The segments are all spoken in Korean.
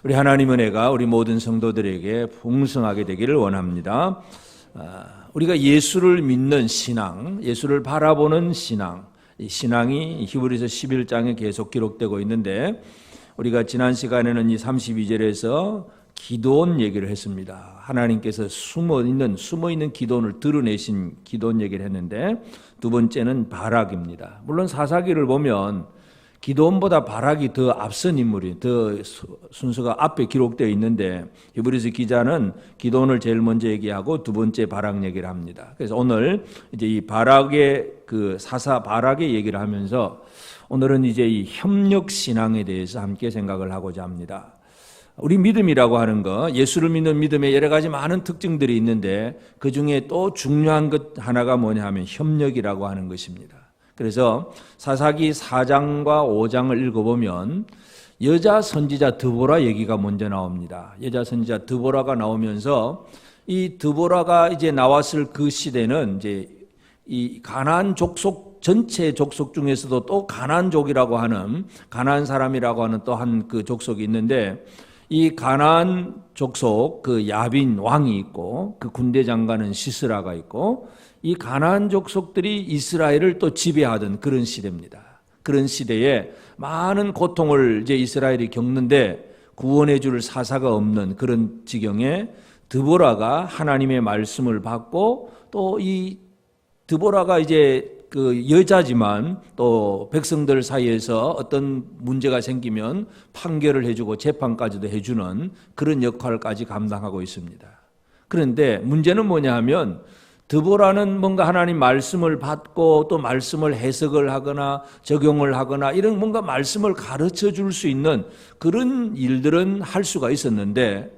우리 하나님 은혜가 우리 모든 성도들에게 풍성하게 되기를 원합니다. 우리가 예수를 믿는 신앙, 예수를 바라보는 신앙, 이 신앙이 히브리서 11장에 계속 기록되고 있는데, 우리가 지난 시간에는 이 32절에서 기도원 얘기를 했습니다. 하나님께서 숨어있는 기도원을 드러내신 기도원 얘기를 했는데, 두 번째는 바락입니다. 물론 사사기를 보면 기도원보다 바락이 더 앞선 인물이, 더 순서가 앞에 기록되어 있는데, 히브리서 기자는 기도원을 제일 먼저 얘기하고 두 번째 바락 얘기를 합니다. 그래서 오늘 이제 이 바락의 사사 바락의 얘기를 하면서 오늘은 이제 이 협력 신앙에 대해서 함께 생각을 하고자 합니다. 우리 믿음이라고 하는 거, 예수를 믿는 믿음에 여러 가지 많은 특징들이 있는데 그 중에 또 중요한 것 하나가 뭐냐 하면 협력이라고 하는 것입니다. 그래서 사사기 4장과 5장을 읽어보면 여자 선지자 드보라 얘기가 먼저 나옵니다. 여자 선지자 드보라가 나오면서 이 드보라가 이제 나왔을 그 시대는 이제 이 가나안 족속 전체 족속 중에서도 또 가나안족이라고 하는, 가나안 사람이라고 하는 또 한 그 족속이 있는데, 이 가나안 족속 그 야빈 왕이 있고 그 군대 장관은 시스라가 있고, 이 가나안 족속들이 이스라엘을 또 지배하던 그런 시대입니다. 그런 시대에 많은 고통을 이제 이스라엘이 겪는데 구원해 줄 사사가 없는 그런 지경에 드보라가 하나님의 말씀을 받고, 또 이 드보라가 이제 그 여자지만 또 백성들 사이에서 어떤 문제가 생기면 판결을 해주고 재판까지도 해주는 그런 역할까지 감당하고 있습니다. 그런데 문제는 뭐냐 하면, 드보라는 뭔가 하나님 말씀을 받고 또 말씀을 해석을 하거나 적용을 하거나 이런 뭔가 말씀을 가르쳐 줄 수 있는 그런 일들은 할 수가 있었는데,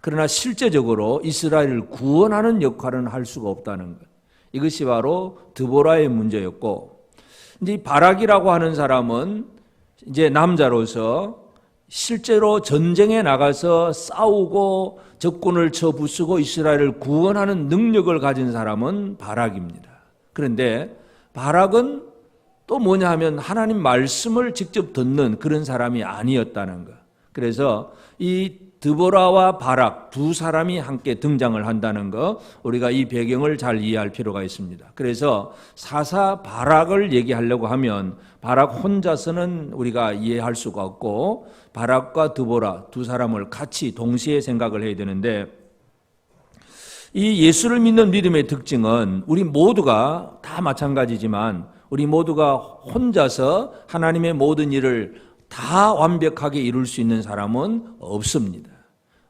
그러나 실제적으로 이스라엘을 구원하는 역할은 할 수가 없다는 것. 이것이 바로 드보라의 문제였고, 이제 바락이라고 하는 사람은 이제 남자로서 실제로 전쟁에 나가서 싸우고 적군을 쳐 부수고 이스라엘을 구원하는 능력을 가진 사람은 바락입니다. 그런데 바락은 또 뭐냐 하면 하나님 말씀을 직접 듣는 그런 사람이 아니었다는 것. 그래서 이 드보라와 바락 두 사람이 함께 등장을 한다는 것, 우리가 이 배경을 잘 이해할 필요가 있습니다. 그래서 사사 바락을 얘기하려고 하면 바락 혼자서는 우리가 이해할 수가 없고, 바락과 드보라 두 사람을 같이 동시에 생각을 해야 되는데, 이 예수를 믿는 믿음의 특징은 우리 모두가 다 마찬가지지만 우리 모두가 혼자서 하나님의 모든 일을 다 완벽하게 이룰 수 있는 사람은 없습니다.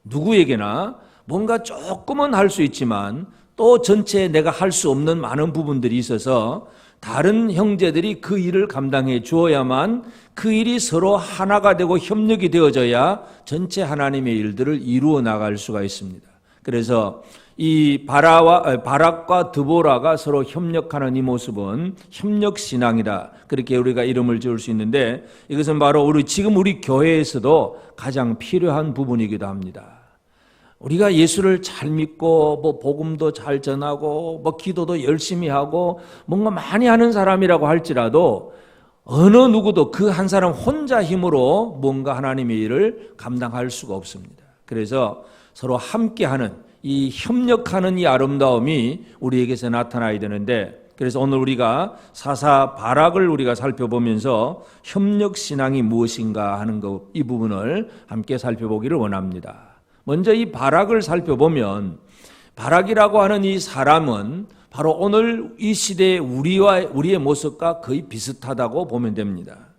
누구에게나 뭔가 조금은 할 수 있지만 또 전체에 내가 할 수 없는 많은 부분들이 있어서 다른 형제들이 그 일을 감당해 주어야만 그 일이 서로 하나가 되고 협력이 되어져야 전체 하나님의 일들을 이루어 나갈 수가 있습니다. 그래서 이 바락과 드보라가 서로 협력하는 이 모습은 협력신앙이다, 그렇게 우리가 이름을 지을 수 있는데, 이것은 바로 지금 우리 교회에서도 가장 필요한 부분이기도 합니다. 우리가 예수를 잘 믿고 복음도 잘 전하고 기도도 열심히 하고 뭔가 많이 하는 사람이라고 할지라도 어느 누구도 그 한 사람 혼자 힘으로 뭔가 하나님의 일을 감당할 수가 없습니다. 그래서 서로 함께하는, 이 협력하는 이 아름다움이 우리에게서 나타나야 되는데, 그래서 오늘 우리가 사사 바락을 우리가 살펴보면서 협력신앙이 무엇인가 하는 것, 이 부분을 함께 살펴보기를 원합니다. 먼저 이 바락을 살펴보면, 바락이라고 하는 이 사람은 바로 오늘 이 시대의 우리의 모습과 거의 비슷하다고 보면 됩니다.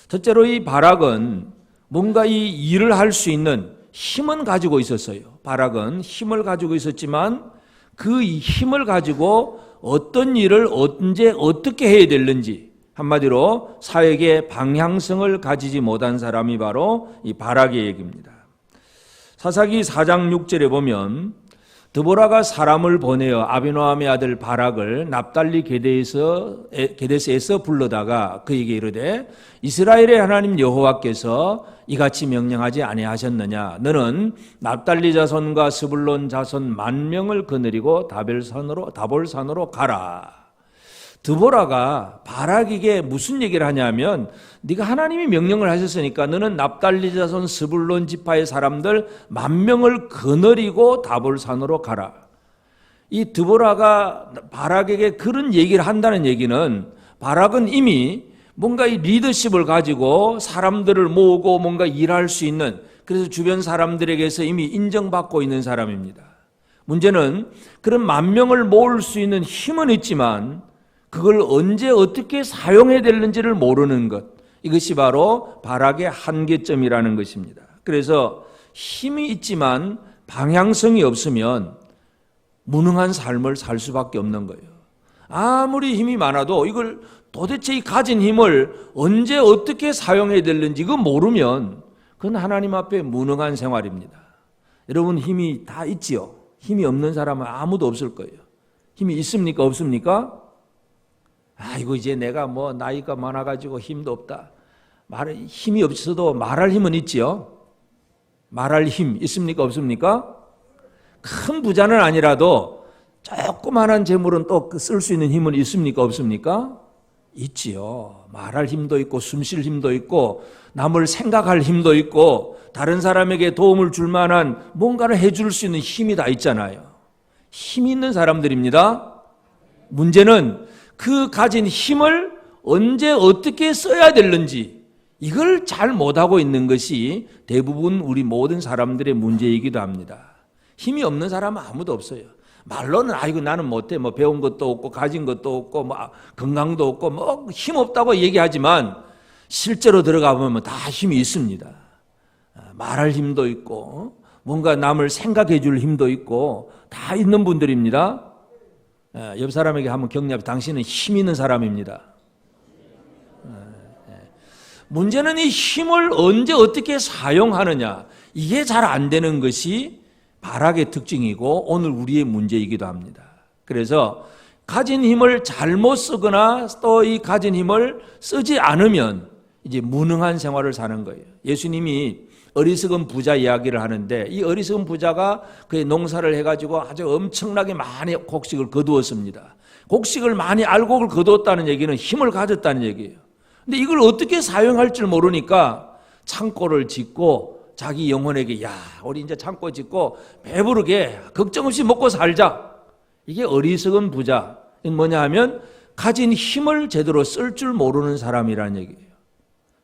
첫째로 이 바락은 뭔가 이 일을 할 수 있는 힘은 가지고 있었어요. 바락은 힘을 가지고 있었지만 그 힘을 가지고 어떤 일을 언제 어떻게 해야 되는지, 한마디로 사역의 방향성을 가지지 못한 사람이 바로 이 바락의 얘기입니다. 사사기 4장 6절에 보면 드보라가 사람을 보내어 아비노함의 아들 바락을 납달리 게데스에서 불러다가 그에게 이르되, 이스라엘의 하나님 여호와께서 이같이 명령하지 아니하셨느냐? 너는 납달리 자손과 스불론 자손 10,000명을 거느리고 다볼산으로 가라. 드보라가 바락에게 무슨 얘기를 하냐면 네가 하나님이 명령을 하셨으니까 너는 납달리 자손 스불론 지파의 사람들 10,000명을 거느리고 다볼산으로 가라. 이 드보라가 바락에게 그런 얘기를 한다는 얘기는 바락은 이미 뭔가 이 리더십을 가지고 사람들을 모으고 뭔가 일할 수 있는, 그래서 주변 사람들에게서 이미 인정받고 있는 사람입니다. 문제는 그런 10,000명을 모을 수 있는 힘은 있지만 그걸 언제 어떻게 사용해야 되는지를 모르는 것, 이것이 바로 바락의 한계점이라는 것입니다. 그래서 힘이 있지만 방향성이 없으면 무능한 삶을 살 수밖에 없는 거예요. 아무리 힘이 많아도 이걸 도대체 이 가진 힘을 언제 어떻게 사용해야 되는지 이거 모르면 그건 하나님 앞에 무능한 생활입니다. 여러분 힘이 다 있지요? 힘이 없는 사람은 아무도 없을 거예요. 힘이 있습니까? 없습니까? 아이고 이제 내가 뭐 나이가 많아가지고 힘도 없다. 힘이 없어도 말할 힘은 있지요? 말할 힘 있습니까? 없습니까? 큰 부자는 아니라도 조그만한 재물은 또 쓸 수 있는 힘은 있습니까? 없습니까? 있지요. 말할 힘도 있고 숨 쉴 힘도 있고 남을 생각할 힘도 있고 다른 사람에게 도움을 줄 만한 뭔가를 해줄 수 있는 힘이 다 있잖아요. 힘 있는 사람들입니다. 문제는 그 가진 힘을 언제 어떻게 써야 되는지 이걸 잘 못하고 있는 것이 대부분 우리 모든 사람들의 문제이기도 합니다. 힘이 없는 사람은 아무도 없어요. 말로는 아이고 나는 못해, 뭐 배운 것도 없고 가진 것도 없고 뭐 건강도 없고 뭐 힘 없다고 얘기하지만 실제로 들어가 보면 다 힘이 있습니다. 말할 힘도 있고 뭔가 남을 생각해 줄 힘도 있고 다 있는 분들입니다. 옆 사람에게 한번 격려해, 당신은 힘 있는 사람입니다. 문제는 이 힘을 언제 어떻게 사용하느냐, 이게 잘 안 되는 것이 바락의 특징이고 오늘 우리의 문제이기도 합니다. 그래서 가진 힘을 잘못 쓰거나 또 이 가진 힘을 쓰지 않으면 이제 무능한 생활을 사는 거예요. 예수님이 어리석은 부자 이야기를 하는데 이 어리석은 부자가 그의 농사를 해가지고 아주 엄청나게 많이 곡식을 거두었습니다. 곡식을 많이 알곡을 거두었다는 얘기는 힘을 가졌다는 얘기예요. 근데 이걸 어떻게 사용할 줄 모르니까 창고를 짓고 자기 영혼에게 야 우리 이제 창고 짓고 배부르게 걱정 없이 먹고 살자. 이게 어리석은 부자. 이건 뭐냐 하면 가진 힘을 제대로 쓸 줄 모르는 사람이라는 얘기예요.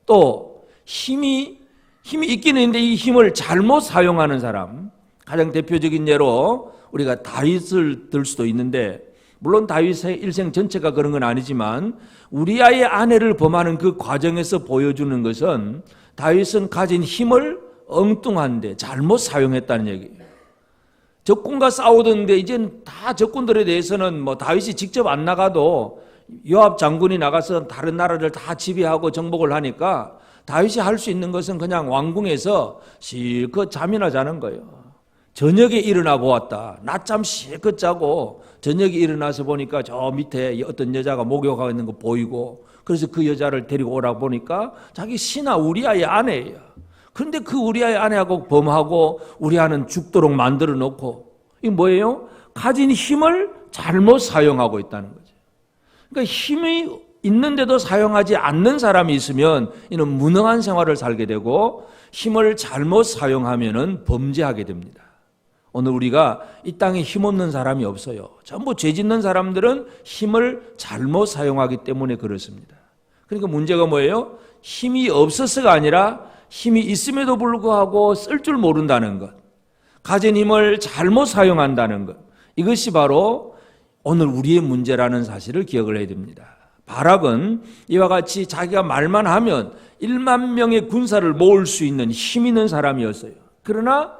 또 힘이 있기는 있는데 이 힘을 잘못 사용하는 사람, 가장 대표적인 예로 우리가 다윗을 들 수도 있는데 물론 다윗의 일생 전체가 그런 건 아니지만 우리아의 아내를 범하는 그 과정에서 보여주는 것은 다윗은 가진 힘을 엉뚱한데 잘못 사용했다는 얘기예요. 적군과 싸우던데 이젠 다 적군들에 대해서는 뭐 다윗이 직접 안 나가도 요압 장군이 나가서 다른 나라를 다 지배하고 정복을 하니까 다윗이 할 수 있는 것은 그냥 왕궁에서 실컷 잠이나 자는 거예요. 저녁에 일어나 보았다. 낮잠 실컷 자고 저녁에 일어나서 보니까 저 밑에 어떤 여자가 목욕하고 있는 거 보이고 그래서 그 여자를 데리고 오라 보니까 자기 신하 우리아의 아내예요. 그런데 그 우리아의 아내하고 범하고 우리아는 죽도록 만들어 놓고 이게 뭐예요? 가진 힘을 잘못 사용하고 있다는 거죠. 그러니까 힘이 있는데도 사용하지 않는 사람이 있으면 이는 무능한 생활을 살게 되고 힘을 잘못 사용하면은 범죄하게 됩니다. 오늘 우리가 이 땅에 힘없는 사람이 없어요. 전부 죄 짓는 사람들은 힘을 잘못 사용하기 때문에 그렇습니다. 그러니까 문제가 뭐예요? 힘이 없어서가 아니라 힘이 있음에도 불구하고 쓸 줄 모른다는 것, 가진 힘을 잘못 사용한다는 것, 이것이 바로 오늘 우리의 문제라는 사실을 기억을 해야 됩니다. 바락은 이와 같이 자기가 말만 하면 1만 명의 군사를 모을 수 있는 힘 있는 사람이었어요. 그러나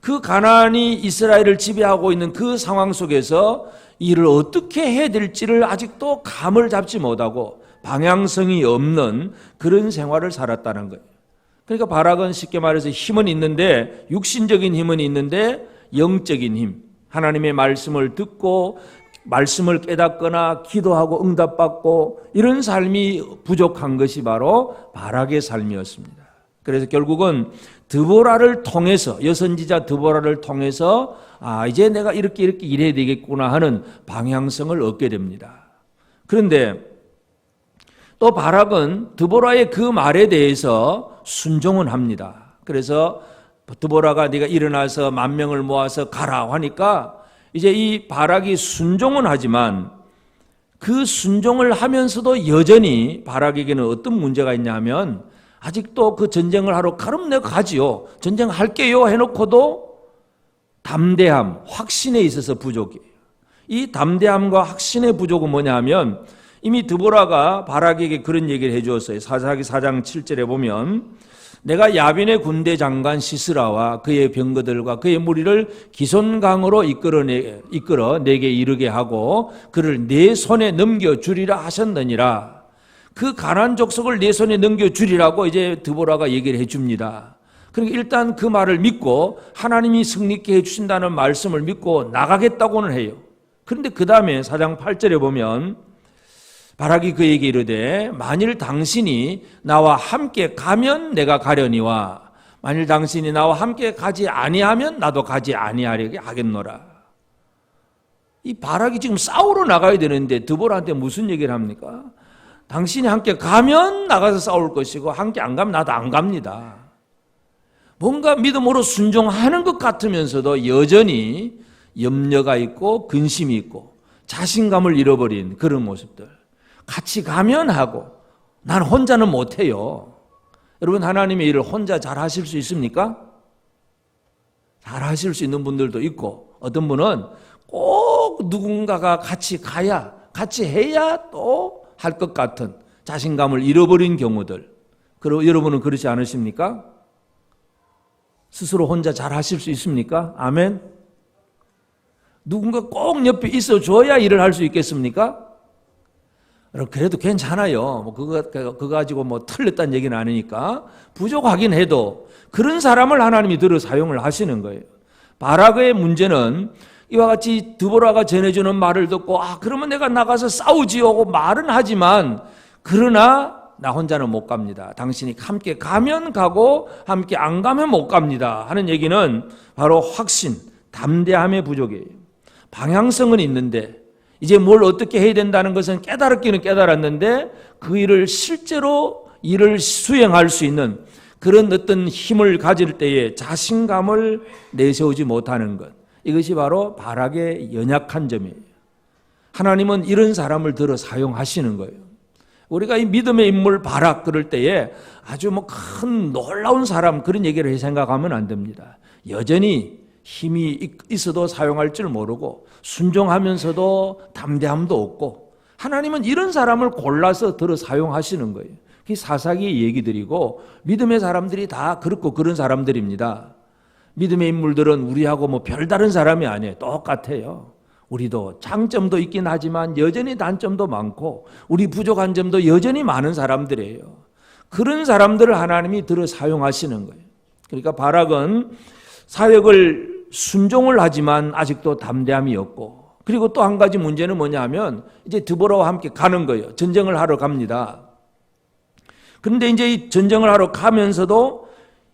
그 가나안이 이스라엘을 지배하고 있는 그 상황 속에서 일을 어떻게 해야 될지를 아직도 감을 잡지 못하고 방향성이 없는 그런 생활을 살았다는 거예요. 그러니까 바락은 쉽게 말해서 힘은 있는데 육신적인 힘은 있는데 영적인 힘, 하나님의 말씀을 듣고 말씀을 깨닫거나 기도하고 응답받고 이런 삶이 부족한 것이 바로 바락의 삶이었습니다. 그래서 결국은 드보라를 통해서, 여선지자 드보라를 통해서 이제 내가 이렇게 일해야 되겠구나 하는 방향성을 얻게 됩니다. 그런데 또 바락은 드보라의 그 말에 대해서 순종은 합니다. 그래서 드보라가 네가 일어나서 10,000명을 모아서 가라 하니까 이제 이 바락이 순종은 하지만 그 순종을 하면서도 여전히 바락에게는 어떤 문제가 있냐 하면 아직도 그 전쟁을 하러 그럼 내가 가지요. 전쟁할게요 해놓고도 담대함, 확신에 있어서 부족이에요. 이 담대함과 확신의 부족은 뭐냐 하면 이미 드보라가 바락에게 그런 얘기를 해주었어요. 사사기 4장 7절에 보면 내가 야빈의 군대 장관 시스라와 그의 병거들과 그의 무리를 기손강으로 이끌어 내게 이르게 하고 그를 내 손에 넘겨주리라 하셨느니라. 그 가나안 족속을 내 손에 넘겨주리라고 이제 드보라가 얘기를 해줍니다. 그러니까 일단 그 말을 믿고 하나님이 승리케 해주신다는 말씀을 믿고 나가겠다고는 해요. 그런데 그 다음에 4장 8절에 보면 바락이 그에게 이르되 만일 당신이 나와 함께 가면 내가 가려니와 만일 당신이 나와 함께 가지 아니하면 나도 가지 아니하려게 하겠노라. 이 바락이 지금 싸우러 나가야 되는데 드보라한테 무슨 얘기를 합니까? 당신이 함께 가면 나가서 싸울 것이고 함께 안 가면 나도 안 갑니다. 뭔가 믿음으로 순종하는 것 같으면서도 여전히 염려가 있고 근심이 있고 자신감을 잃어버린 그런 모습들. 같이 가면 하고 난 혼자는 못해요. 여러분 하나님의 일을 혼자 잘 하실 수 있습니까? 잘 하실 수 있는 분들도 있고 어떤 분은 꼭 누군가가 같이 가야 같이 해야 또 할 것 같은 자신감을 잃어버린 경우들. 그리고 여러분은 그렇지 않으십니까? 스스로 혼자 잘 하실 수 있습니까? 아멘. 누군가 꼭 옆에 있어줘야 일을 할 수 있겠습니까? 그래도 괜찮아요. 뭐 그거 가지고 뭐 틀렸다는 얘기는 아니니까 부족하긴 해도 그런 사람을 하나님이 들어 사용을 하시는 거예요. 바락의 문제는 이와 같이 드보라가 전해주는 말을 듣고 그러면 내가 나가서 싸우지요 하고 말은 하지만 그러나 나 혼자는 못 갑니다. 당신이 함께 가면 가고 함께 안 가면 못 갑니다 하는 얘기는 바로 확신, 담대함의 부족이에요. 방향성은 있는데 이제 뭘 어떻게 해야 된다는 것은 깨달았기는 깨달았는데 그 일을 실제로 일을 수행할 수 있는 그런 어떤 힘을 가질 때에 자신감을 내세우지 못하는 것. 이것이 바로 바락의 연약한 점이에요. 하나님은 이런 사람을 들어 사용하시는 거예요. 우리가 이 믿음의 인물 바락 그럴 때에 아주 큰 놀라운 사람 그런 얘기를 생각하면 안 됩니다. 여전히 힘이 있어도 사용할 줄 모르고 순종하면서도 담대함도 없고 하나님은 이런 사람을 골라서 들어 사용하시는 거예요. 그게 사사기의 얘기들이고 믿음의 사람들이 다 그렇고 그런 사람들입니다. 믿음의 인물들은 우리하고 별다른 사람이 아니에요. 똑같아요. 우리도 장점도 있긴 하지만 여전히 단점도 많고 우리 부족한 점도 여전히 많은 사람들이에요. 그런 사람들을 하나님이 들어 사용하시는 거예요. 그러니까 바락은 사역을 순종을 하지만 아직도 담대함이 없고 그리고 또 한 가지 문제는 뭐냐 하면 이제 드보라와 함께 가는 거예요. 전쟁을 하러 갑니다. 그런데 이제 이 전쟁을 하러 가면서도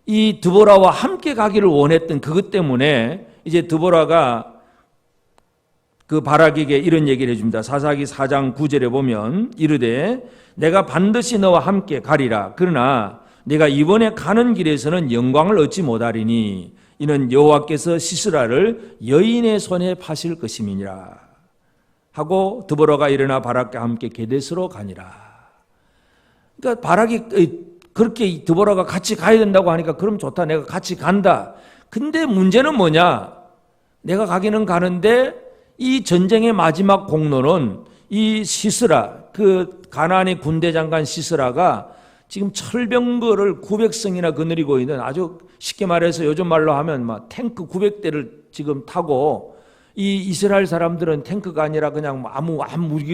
이 드보라와 함께 가기를 원했던 그것 때문에 이제 드보라가 그 바락에게 이런 얘기를 해줍니다. 사사기 4장 9절에 보면 이르되 내가 반드시 너와 함께 가리라. 그러나 내가 이번에 가는 길에서는 영광을 얻지 못하리니 이는 여호와께서 시스라를 여인의 손에 파실 것임이니라 하고 드보라가 일어나 바락과 함께 게데스로 가니라. 그러니까 바락이 그렇게 드보라가 같이 가야 된다고 하니까 그럼 좋다. 내가 같이 간다. 근데 문제는 뭐냐? 내가 가기는 가는데 이 전쟁의 마지막 공로는 이 시스라, 그 가나안의 군대 장관 시스라가 지금 철병거를 900승이나 거느리고 있는 아주 쉽게 말해서 요즘 말로 하면 탱크 900대를 지금 타고 이 이스라엘 사람들은 탱크가 아니라 그냥 아무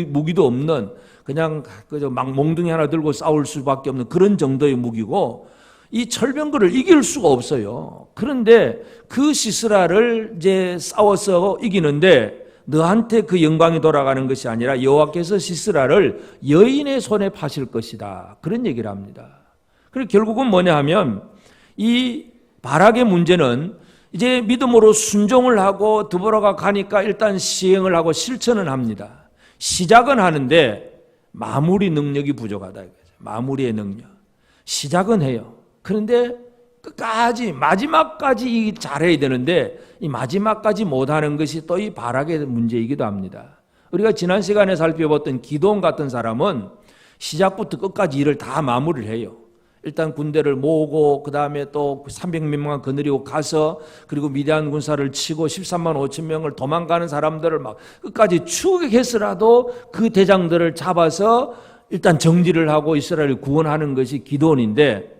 무기도 없는 그냥 그저 막 몽둥이 하나 들고 싸울 수밖에 없는 그런 정도의 무기고 이 철병거를 이길 수가 없어요. 그런데 그 시스라를 이제 싸워서 이기는데 너한테 그 영광이 돌아가는 것이 아니라 여호와께서 시스라를 여인의 손에 파실 것이다. 그런 얘기를 합니다. 그리고 결국은 뭐냐 하면 이 바락의 문제는 이제 믿음으로 순종을 하고 드보라가 가니까 일단 시행을 하고 실천은 합니다. 시작은 하는데 마무리 능력이 부족하다 이거죠. 마무리의 능력. 시작은 해요. 그런데 끝까지 마지막까지 잘해야 되는데 이 마지막까지 못하는 것이 또 이 발악의 문제이기도 합니다. 우리가 지난 시간에 살펴봤던 기도원 같은 사람은 시작부터 끝까지 일을 다 마무리를 해요. 일단 군대를 모으고 그 다음에 또 300명만 거느리고 가서 그리고 미디안 군사를 치고 13만 5천 명을 도망가는 사람들을 막 끝까지 추격해서라도 그 대장들을 잡아서 일단 정리를 하고 이스라엘을 구원하는 것이 기도원인데,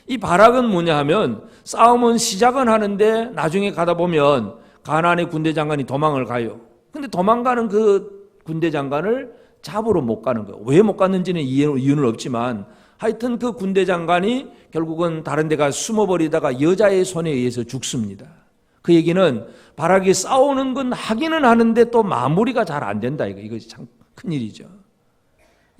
이 바락은 뭐냐 하면 싸움은 시작은 하는데 나중에 가다 보면 가나안의 군대 장관이 도망을 가요. 근데 도망가는 그 군대 장관을 잡으러 못 가는 거예요. 왜 못 갔는지는 이유는 없지만 하여튼 그 군대 장관이 결국은 다른 데 가서 숨어버리다가 여자의 손에 의해서 죽습니다. 그 얘기는 바락이 싸우는 건 하기는 하는데 또 마무리가 잘 안 된다. 이것이 참 큰일이죠.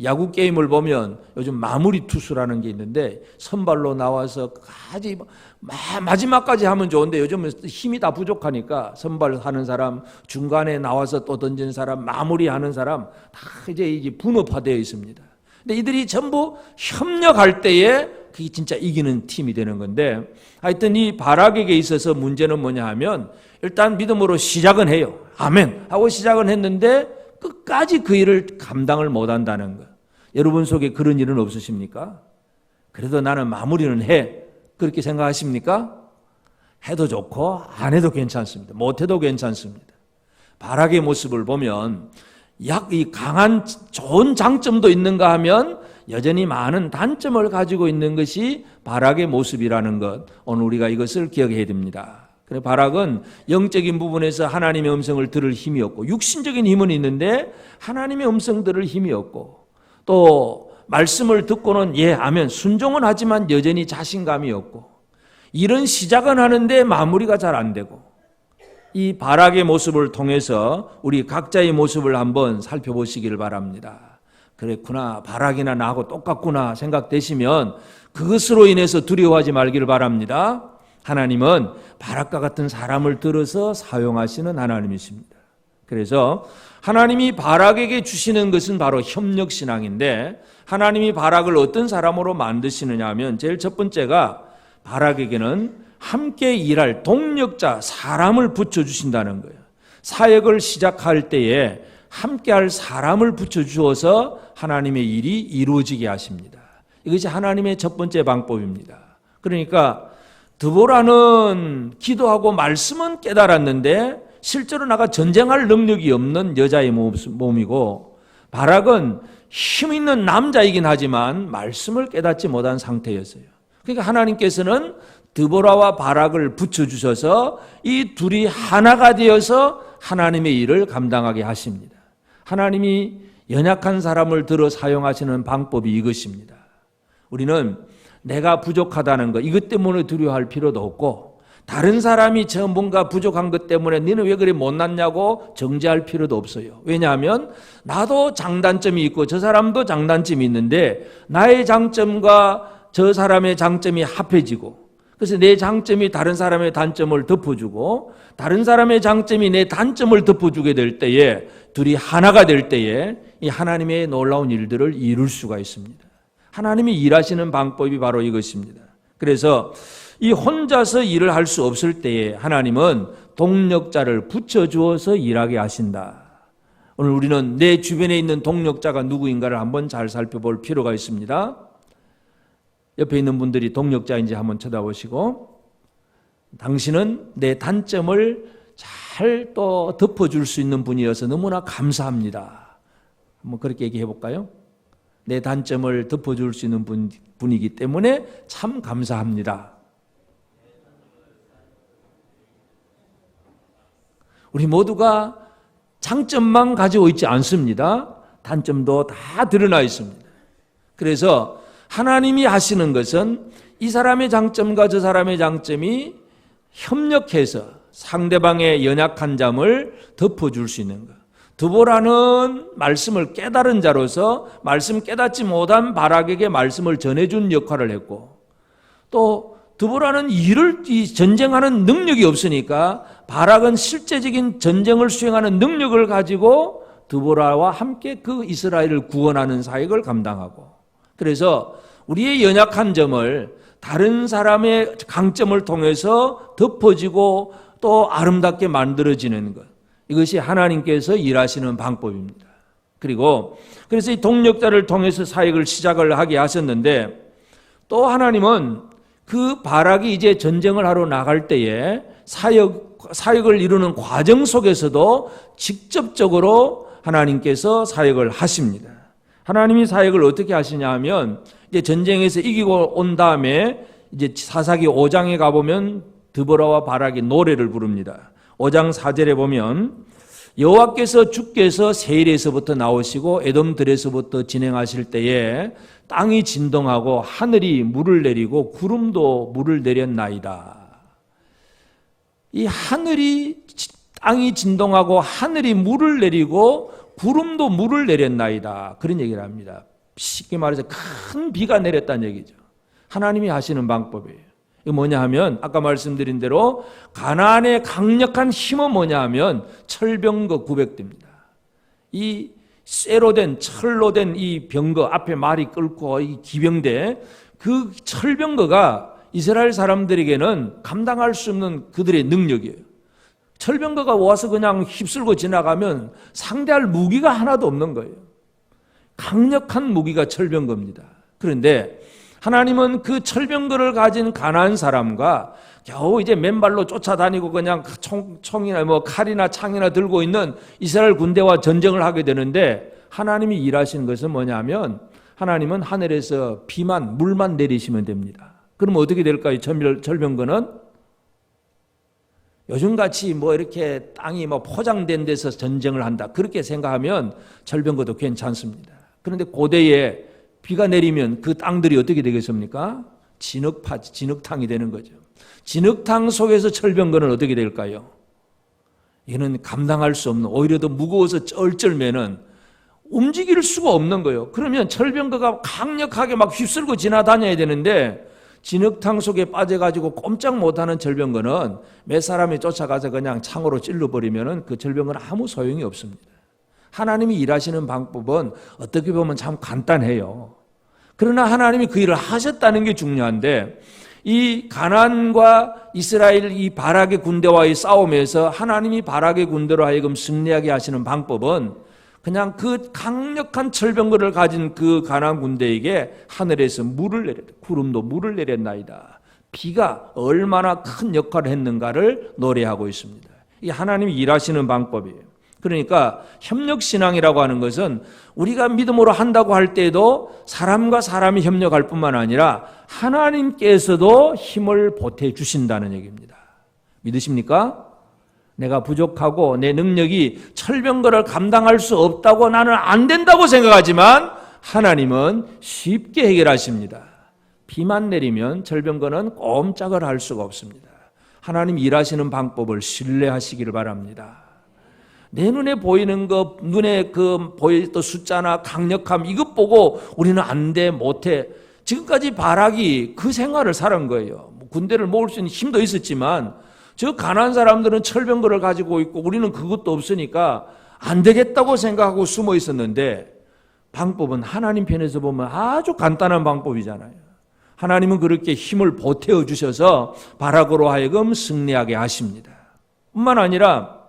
야구 게임을 보면 요즘 마무리 투수라는 게 있는데 선발로 나와서 까지 마지막까지 하면 좋은데 요즘은 힘이 다 부족하니까 선발하는 사람, 중간에 나와서 또 던지는 사람, 마무리하는 사람 다 이제 분업화되어 있습니다. 근데 이들이 전부 협력할 때에 그게 진짜 이기는 팀이 되는 건데, 하여튼 이 바락에게 있어서 문제는 뭐냐 하면 일단 믿음으로 시작은 해요. 아멘 하고 시작은 했는데 끝까지 그 일을 감당을 못한다는 것. 여러분 속에 그런 일은 없으십니까? 그래도 나는 마무리는 해. 그렇게 생각하십니까? 해도 좋고 안 해도 괜찮습니다. 못해도 괜찮습니다. 바락의 모습을 보면 이 강한 좋은 장점도 있는가 하면 여전히 많은 단점을 가지고 있는 것이 바락의 모습이라는 것, 오늘 우리가 이것을 기억해야 됩니다. 그래, 바락은 영적인 부분에서 하나님의 음성을 들을 힘이 없고, 육신적인 힘은 있는데 하나님의 음성 들을 힘이 없고, 또 말씀을 듣고는 예, 아멘 순종은 하지만 여전히 자신감이 없고, 이런 시작은 하는데 마무리가 잘 안 되고, 이 바락의 모습을 통해서 우리 각자의 모습을 한번 살펴보시기를 바랍니다. 그랬구나, 바락이나 나하고 똑같구나 생각되시면 그것으로 인해서 두려워하지 말기를 바랍니다. 하나님은 바락과 같은 사람을 들어서 사용하시는 하나님이십니다. 그래서 하나님이 바락에게 주시는 것은 바로 협력신앙인데, 하나님이 바락을 어떤 사람으로 만드시느냐 하면 제일 첫 번째가 바락에게는 함께 일할 동력자, 사람을 붙여주신다는 거예요. 사역을 시작할 때에 함께할 사람을 붙여주어서 하나님의 일이 이루어지게 하십니다. 이것이 하나님의 첫 번째 방법입니다. 그러니까 드보라는 기도하고 말씀은 깨달았는데 실제로 나가 전쟁할 능력이 없는 여자의 몸이고, 바락은 힘 있는 남자이긴 하지만 말씀을 깨닫지 못한 상태였어요. 그러니까 하나님께서는 드보라와 바락을 붙여주셔서 이 둘이 하나가 되어서 하나님의 일을 감당하게 하십니다. 하나님이 연약한 사람을 들어 사용하시는 방법이 이것입니다. 우리는 내가 부족하다는 것, 이것 때문에 두려워할 필요도 없고, 다른 사람이 저 뭔가 부족한 것 때문에 너는 왜 그리 못났냐고 정죄할 필요도 없어요. 왜냐하면 나도 장단점이 있고 저 사람도 장단점이 있는데 나의 장점과 저 사람의 장점이 합해지고, 그래서 내 장점이 다른 사람의 단점을 덮어주고 다른 사람의 장점이 내 단점을 덮어주게 될 때에, 둘이 하나가 될 때에 이 하나님의 놀라운 일들을 이룰 수가 있습니다. 하나님이 일하시는 방법이 바로 이것입니다. 그래서 이 혼자서 일을 할 수 없을 때에 하나님은 동력자를 붙여주어서 일하게 하신다. 오늘 우리는 내 주변에 있는 동력자가 누구인가를 한번 잘 살펴볼 필요가 있습니다. 옆에 있는 분들이 동력자인지 한번 쳐다보시고, 당신은 내 단점을 잘 또 덮어줄 수 있는 분이어서 너무나 감사합니다. 한번 그렇게 얘기해 볼까요? 내 단점을 덮어줄 수 있는 분이기 때문에 참 감사합니다. 우리 모두가 장점만 가지고 있지 않습니다. 단점도 다 드러나 있습니다. 그래서 하나님이 하시는 것은 이 사람의 장점과 저 사람의 장점이 협력해서 상대방의 연약한 점을 덮어줄 수 있는 것. 드보라는 말씀을 깨달은 자로서 말씀 깨닫지 못한 바락에게 말씀을 전해준 역할을 했고, 또 드보라는 전쟁하는 능력이 없으니까 바락은 실제적인 전쟁을 수행하는 능력을 가지고 드보라와 함께 그 이스라엘을 구원하는 사역을 감당하고, 그래서 우리의 연약한 점을 다른 사람의 강점을 통해서 덮어지고 또 아름답게 만들어지는 것, 이것이 하나님께서 일하시는 방법입니다. 그리고 그래서 이 동력자를 통해서 사역을 시작을 하게 하셨는데, 또 하나님은 그 바락이 이제 전쟁을 하러 나갈 때에 사역을 이루는 과정 속에서도 직접적으로 하나님께서 사역을 하십니다. 하나님이 사역을 어떻게 하시냐 하면, 이제 전쟁에서 이기고 온 다음에 이제 사사기 5장에 가보면 드보라와 바락이 노래를 부릅니다. 5장 4절에 보면 여호와께서 주께서 세일에서부터 나오시고 에돔들에서부터 진행하실 때에 땅이 진동하고 하늘이 물을 내리고 구름도 물을 내렸나이다. 이 땅이 진동하고 하늘이 물을 내리고 구름도 물을 내렸나이다, 그런 얘기를 합니다. 쉽게 말해서 큰 비가 내렸다는 얘기죠. 하나님이 하시는 방법이에요. 이거 뭐냐 하면 아까 말씀드린 대로 가나안의 강력한 힘은 뭐냐 하면 철병거 900대입니다. 이 쇠로 된, 철로 된 이 병거, 앞에 말이 끌고 이 기병대, 그 철병거가 이스라엘 사람들에게는 감당할 수 없는 그들의 능력이에요. 철병거가 와서 그냥 휩쓸고 지나가면 상대할 무기가 하나도 없는 거예요. 강력한 무기가 철병거입니다. 그런데 하나님은 그 철병거를 가진 가나안 사람과 겨우 이제 맨발로 쫓아다니고 그냥 총이나 뭐 칼이나 창이나 들고 있는 이스라엘 군대와 전쟁을 하게 되는데, 하나님이 일하시는 것은 뭐냐면 하나님은 하늘에서 물만 내리시면 됩니다. 그럼 어떻게 될까요? 철병거는 요즘같이 뭐 이렇게 땅이 뭐 포장된 데서 전쟁을 한다, 그렇게 생각하면 철병거도 괜찮습니다. 그런데 고대에 비가 내리면 그 땅들이 어떻게 되겠습니까? 진흙탕이 되는 거죠. 진흙탕 속에서 철병거는 어떻게 될까요? 이거는 감당할 수 없는, 오히려 더 무거워서 쩔쩔매는 움직일 수가 없는 거예요. 그러면 철병거가 강력하게 막 휩쓸고 지나다녀야 되는데, 진흙탕 속에 빠져가지고 꼼짝 못하는 철병거는 몇 사람이 쫓아가서 그냥 창으로 찔러버리면 그 철병거는 아무 소용이 없습니다. 하나님이 일하시는 방법은 어떻게 보면 참 간단해요. 그러나 하나님이 그 일을 하셨다는 게 중요한데, 이 가나안과 이스라엘 이 바락의 군대와의 싸움에서 하나님이 바락의 군대로 하여금 승리하게 하시는 방법은 그냥 그 강력한 철병거를 가진 그 가나안 군대에게 하늘에서 물을 내렸다. 구름도 물을 내렸나이다. 비가 얼마나 큰 역할을 했는가를 노래하고 있습니다. 이게 하나님이 일하시는 방법이에요. 그러니까 협력신앙이라고 하는 것은 우리가 믿음으로 한다고 할 때에도 사람과 사람이 협력할 뿐만 아니라 하나님께서도 힘을 보태주신다는 얘기입니다. 믿으십니까? 내가 부족하고 내 능력이 철병거를 감당할 수 없다고, 나는 안 된다고 생각하지만 하나님은 쉽게 해결하십니다. 비만 내리면 철병거는 꼼짝을 할 수가 없습니다. 하나님 일하시는 방법을 신뢰하시기를 바랍니다. 내 눈에 보이는 것, 눈에 보이던 숫자나 강력함, 이것 보고 우리는 안 돼, 못해. 지금까지 바락이 그 생활을 살은 거예요. 군대를 모을 수 있는 힘도 있었지만 저 가난한 사람들은 철병거를 가지고 있고 우리는 그것도 없으니까 안 되겠다고 생각하고 숨어 있었는데, 방법은 하나님 편에서 보면 아주 간단한 방법이잖아요. 하나님은 그렇게 힘을 보태어 주셔서 바락으로 하여금 승리하게 하십니다. 뿐만 아니라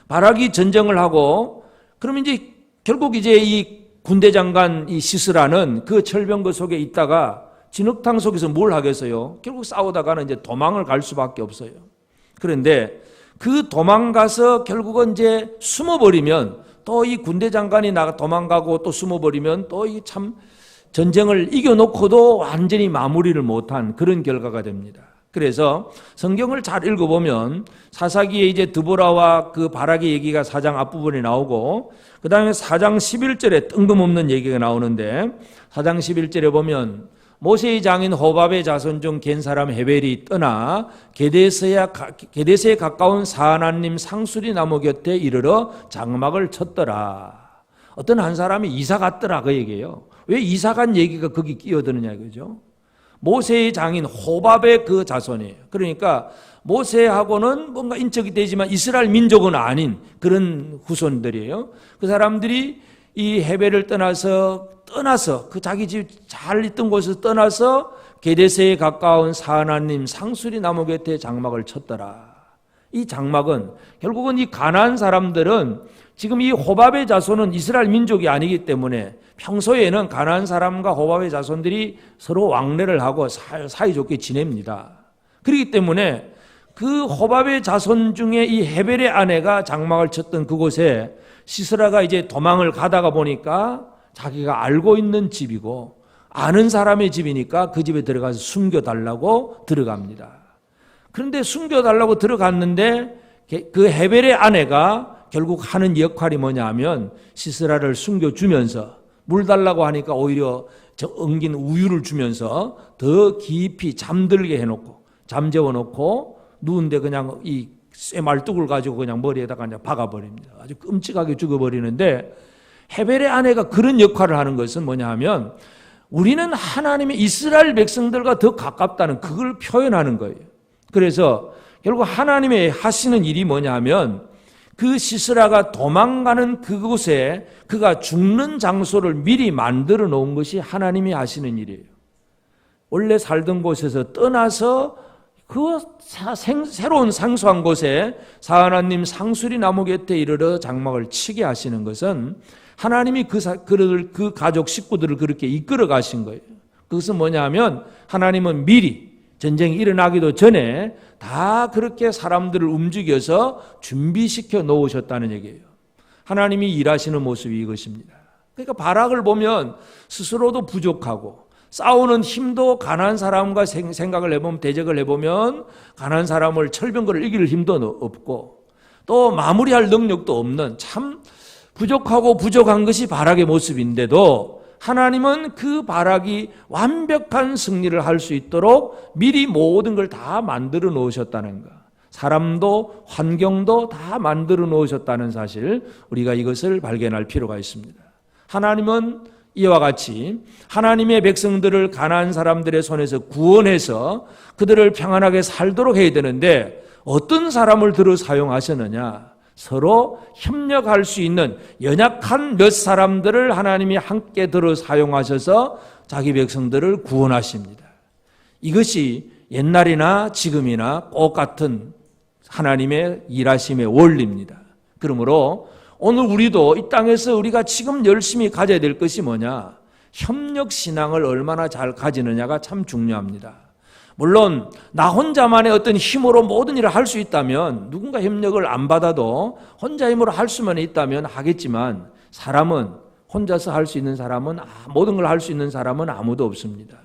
바락이 전쟁을 하고, 그러면 이제 결국 이제 이 군대 장관 이 시스라는 그 철병거 속에 있다가 진흙탕 속에서 뭘 하겠어요? 결국 싸우다가는 이제 도망을 갈 수밖에 없어요. 그런데 그 도망가서 결국은 이제 숨어버리면, 또 이 군대 장관이 도망가고 또 숨어버리면 또 이 참 전쟁을 이겨놓고도 완전히 마무리를 못한 그런 결과가 됩니다. 그래서 성경을 잘 읽어보면 사사기에 이제 드보라와 그 바락의 얘기가 4장 앞부분에 나오고, 그 다음에 4장 11절에 뜬금없는 얘기가 나오는데, 4장 11절에 보면 모세의 장인 호밥의 자손 중 겐 사람 헤벨이 떠나 게데스에 가까운 사하나님 상수리 나무 곁에 이르러 장막을 쳤더라. 어떤 한 사람이 이사 갔더라, 그 얘기예요. 왜 이사 간 얘기가 거기 끼어드느냐 이거죠. 모세의 장인 호밥의 그 자손이에요. 그러니까 모세하고는 뭔가 인척이 되지만 이스라엘 민족은 아닌 그런 후손들이에요. 그 사람들이 이 헤벨을 떠나서 그 자기 집 잘 있던 곳에서 떠나서 게데세에 가까운 사하나님 상수리 나무 곁에 장막을 쳤더라. 이 장막은 결국은 이 가나안 사람들은 지금 이 호밥의 자손은 이스라엘 민족이 아니기 때문에 평소에는 가나안 사람과 호밥의 자손들이 서로 왕래를 하고 사이좋게 지냅니다. 그렇기 때문에 그 호밥의 자손 중에 이 헤벨의 아내가 장막을 쳤던 그곳에 시스라가 이제 도망을 가다가 보니까 자기가 알고 있는 집이고 아는 사람의 집이니까 그 집에 들어가서 숨겨달라고 들어갑니다. 그런데 숨겨달라고 들어갔는데 그 헤벨의 아내가 결국 하는 역할이 뭐냐 하면 시스라를 숨겨주면서 물 달라고 하니까 오히려 저 엉긴 우유를 주면서 더 깊이 잠들게 해놓고 잠재워놓고 누운데 그냥 이 쇠말뚝을 가지고 그냥 머리에다가 그냥 박아버립니다. 아주 끔찍하게 죽어버리는데 헤벨의 아내가 그런 역할을 하는 것은 뭐냐 하면 우리는 하나님의 이스라엘 백성들과 더 가깝다는 그걸 표현하는 거예요. 그래서 결국 하나님의 하시는 일이 뭐냐 하면 그 시스라가 도망가는 그곳에 그가 죽는 장소를 미리 만들어 놓은 것이 하나님이 하시는 일이에요. 원래 살던 곳에서 떠나서 그 새로운 상수한 곳에 사하나님 상수리 나무 곁에 이르러 장막을 치게 하시는 것은 하나님이 그 가족 식구들을 그렇게 이끌어 가신 거예요. 그것은 뭐냐 하면 하나님은 미리 전쟁이 일어나기도 전에 다 그렇게 사람들을 움직여서 준비시켜 놓으셨다는 얘기예요. 하나님이 일하시는 모습이 이것입니다. 그러니까 바락을 보면 스스로도 부족하고 싸우는 힘도 가난한 사람과 생각을 해보면 대적을 해보면 가난한 사람을 철병거를 이길 힘도 없고 또 마무리할 능력도 없는 참 부족하고 부족한 것이 바락의 모습인데도 하나님은 그 바락이 완벽한 승리를 할 수 있도록 미리 모든 걸 다 만들어 놓으셨다는 것. 사람도 환경도 다 만들어 놓으셨다는 사실, 우리가 이것을 발견할 필요가 있습니다. 하나님은 이와 같이 하나님의 백성들을 가난한 사람들의 손에서 구원해서 그들을 평안하게 살도록 해야 되는데 어떤 사람을 들어 사용하셨느냐? 서로 협력할 수 있는 연약한 몇 사람들을 하나님이 함께 들어 사용하셔서 자기 백성들을 구원하십니다. 이것이 옛날이나 지금이나 똑같은 하나님의 일하심의 원리입니다. 그러므로 오늘 우리도 이 땅에서 우리가 지금 열심히 가져야 될 것이 뭐냐? 협력신앙을 얼마나 잘 가지느냐가 참 중요합니다. 물론 나 혼자만의 어떤 힘으로 모든 일을 할 수 있다면 누군가 협력을 안 받아도 혼자 힘으로 할 수만 있다면 하겠지만 사람은 혼자서 할 수 있는 사람은 모든 걸 할 수 있는 사람은 아무도 없습니다.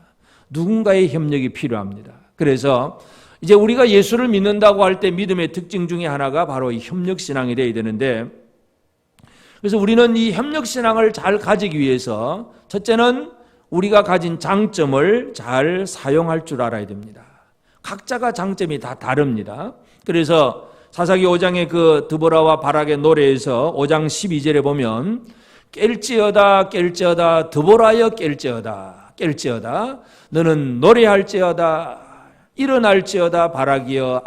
누군가의 협력이 필요합니다. 그래서 이제 우리가 예수를 믿는다고 할 때 믿음의 특징 중에 하나가 바로 이 협력신앙이 되어야 되는데 그래서 우리는 이 협력신앙을 잘 가지기 위해서 첫째는 우리가 가진 장점을 잘 사용할 줄 알아야 됩니다. 각자가 장점이 다 다릅니다. 그래서 사사기 5장의 그 드보라와 바락의 노래에서 5장 12절에 보면 깰지어다 깰지어다 드보라여 깰지어다 너는 노래할지어다 일어날지어다 바락이여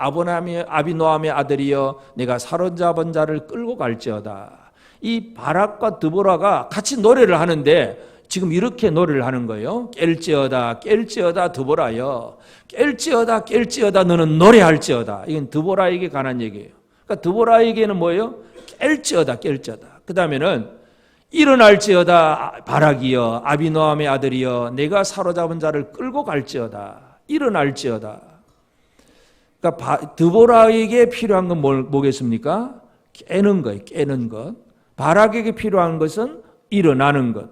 아비노함의 아들이여 내가 사로잡은 자를 끌고 갈지어다. 이 바락과 드보라가 같이 노래를 하는데 지금 이렇게 노래를 하는 거예요. 깰지어다 드보라여 깰지어다 너는 노래할지어다. 이건 드보라에게 관한 얘기예요. 그러니까 드보라에게는 뭐예요? 깰지어다 그 다음에는 일어날지어다 바락이여 아비노함의 아들이여 내가 사로잡은 자를 끌고 갈지어다. 일어날지어다. 그러니까 드보라에게 필요한 건 뭐겠습니까? 깨는 거예요. 깨는 것. 바락에게 필요한 것은 일어나는 것.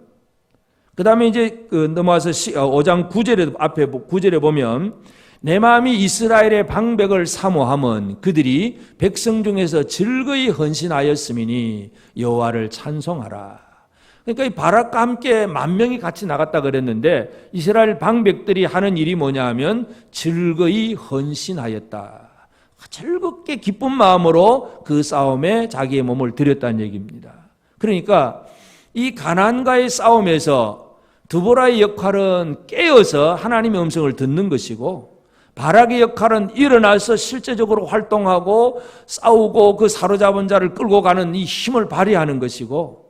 그 다음에 이제 넘어와서 5장 9절에 앞에 9절에 보면 내 마음이 이스라엘의 방백을 사모함은 그들이 백성 중에서 즐거이 헌신하였음이니 여호와를 찬송하라. 그러니까 이 바락과 함께 10,000명이 같이 나갔다 그랬는데 이스라엘 방백들이 하는 일이 뭐냐 하면 즐거이 헌신하였다. 즐겁게 기쁜 마음으로 그 싸움에 자기의 몸을 들였다는 얘기입니다. 그러니까 이 가나안과의 싸움에서 드보라의 역할은 깨어서 하나님의 음성을 듣는 것이고 바락의 역할은 일어나서 실제적으로 활동하고 싸우고 그 사로잡은 자를 끌고 가는 이 힘을 발휘하는 것이고,